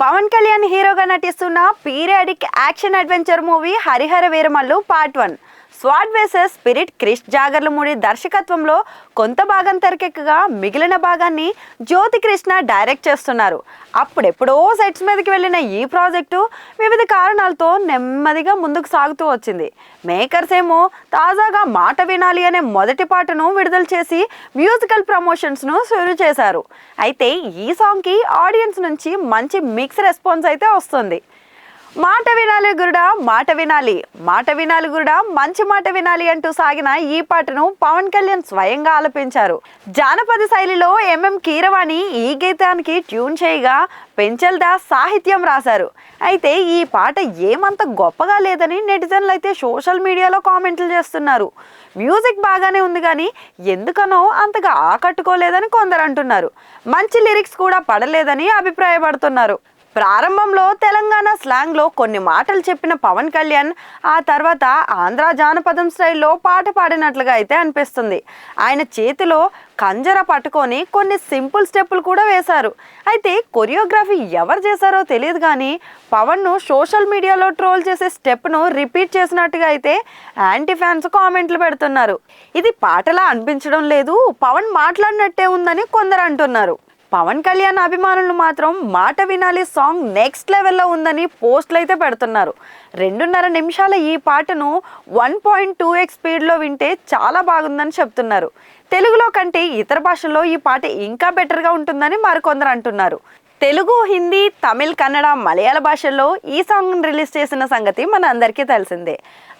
పవన్ కళ్యాణ్ హీరోగా నటిస్తున్న periodic action adventure movie Harihara Veeramallu part 1 sword versus spirit Krish Jagarlamudi దర్శకత్వంలో కొంత భాగం తెరకెక్కగా మిగిలిన భాగాన్ని జ్యోతి కృష్ణ డైరెక్ట్ చేస్తున్నారు. అప్పుడెప్పుడో సెట్స్ మీదకి వెళ్ళిన ఈ ప్రాజెక్టు వివిధ కారణాలతో నెమ్మదిగా ముందుకు సాగుతూ వచ్చింది. మేకర్స్ ఏమో తాజాగా మాట వినాలి అనే మొదటి పాటను విడుదల చేసి మ్యూజికల్ ప్రమోషన్స్ను షురూ చేశారు. అయితే ఈ సాంగ్కి ఆడియన్స్ నుంచి మంచి మిక్స్ రెస్పాన్స్ అయితే వస్తుంది. మాట వినాలి గురుడా మాట వినాలి, మాట వినాలి గురుడా మంచి మాట వినాలి అంటూ సాగిన ఈ పాటను పవన్ కళ్యాణ్ స్వయంగా ఆలపించారు. జానపద శైలిలో ఎంఎం కీరవాణి ఈ గీతానికి ట్యూన్ చేయగా పెంచల్ దాస్ సాహిత్యం రాశారు. అయితే ఈ పాట ఏమంత గొప్పగా లేదని నెటిజన్లు అయితే సోషల్ మీడియాలో కామెంట్లు చేస్తున్నారు. మ్యూజిక్ బాగానే ఉంది కానీ ఎందుకనో అంతగా ఆకట్టుకోలేదని కొందరు అంటున్నారు. మంచి లిరిక్స్ కూడా పడలేదని అభిప్రాయపడుతున్నారు. ప్రారంభంలో తెలంగాణ స్లాంగ్లో కొన్ని మాటలు చెప్పిన పవన్ కళ్యాణ్ ఆ తర్వాత ఆంధ్ర జానపదం స్టైల్లో పాట పాడినట్లుగా అయితే అనిపిస్తుంది. ఆయన చేతిలో కంజర పట్టుకొని కొన్ని సింపుల్ స్టెప్పులు కూడా వేశారు. అయితే కొరియోగ్రఫీ ఎవరు చేశారో తెలియదు కానీ పవన్ను సోషల్ మీడియాలో ట్రోల్ చేసే స్టెప్ను రిపీట్ చేసినట్టుగా అయితే యాంటీ ఫ్యాన్స్ కామెంట్లు పెడుతున్నారు. ఇది పాటలా అనిపించడం లేదు, పవన్ మాట్లాడినట్టే ఉందని కొందరు అంటున్నారు. పవన్ కళ్యాణ్ అభిమానులు మాత్రం మాట వినాలి సాంగ్ నెక్స్ట్ లెవెల్లో ఉందని పోస్టులు అయితే పెడుతున్నారు. 2.5 నిమిషాల ఈ పాటను 1.2x స్పీడ్లో వింటే చాలా బాగుందని చెప్తున్నారు. తెలుగులో కంటే ఇతర భాషల్లో ఈ పాట ఇంకా బెటర్గా ఉంటుందని మరికొందరు అంటున్నారు. తెలుగు, హిందీ, తమిళ్, కన్నడ, మలయాళ భాషల్లో ఈ సాంగ్ను రిలీజ్ చేసిన సంగతి మన అందరికీ తెలిసిందే.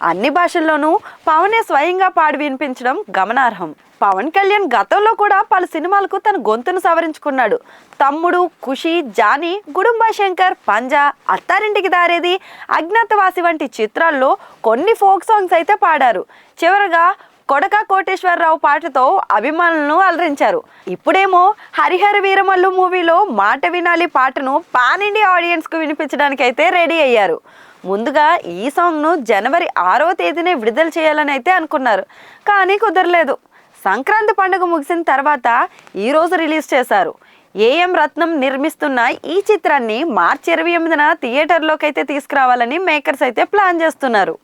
అన్ని భాషల్లోనూ పవనే స్వయంగా పాడి వినిపించడం గమనార్హం. పవన్ కళ్యాణ్ గతంలో కూడా పలు సినిమాలకు తన గొంతును సవరించుకున్నాడు. తమ్ముడు, ఖుషి, జానీ, గుడుంబా శంకర్, పంజా, అత్తారింటికి దారేది, అజ్ఞాతవాసి వంటి చిత్రాల్లో కొన్ని ఫోక్ సాంగ్స్ అయితే పాడారు. చివరగా కొడక కోటేశ్వరరావు పాటతో అభిమానులను అలరించారు. ఇప్పుడేమో హరిహర వీరమల్లు మూవీలో మాట వినాలి పాటను పాన్ ఇండియా ఆడియన్స్కు వినిపించడానికి అయితే రెడీ అయ్యారు. ముందుగా ఈ సాంగ్ను జనవరి 6వ తేదీనే విడుదల చేయాలని అయితే అనుకున్నారు, కానీ కుదరలేదు. సంక్రాంతి పండుగ ముగిసిన తర్వాత ఈరోజు రిలీజ్ చేశారు. ఏఎం రత్నం నిర్మిస్తున్న ఈ చిత్రాన్ని మార్చి 28న థియేటర్లోకి అయితే తీసుకురావాలని మేకర్స్ అయితే ప్లాన్ చేస్తున్నారు.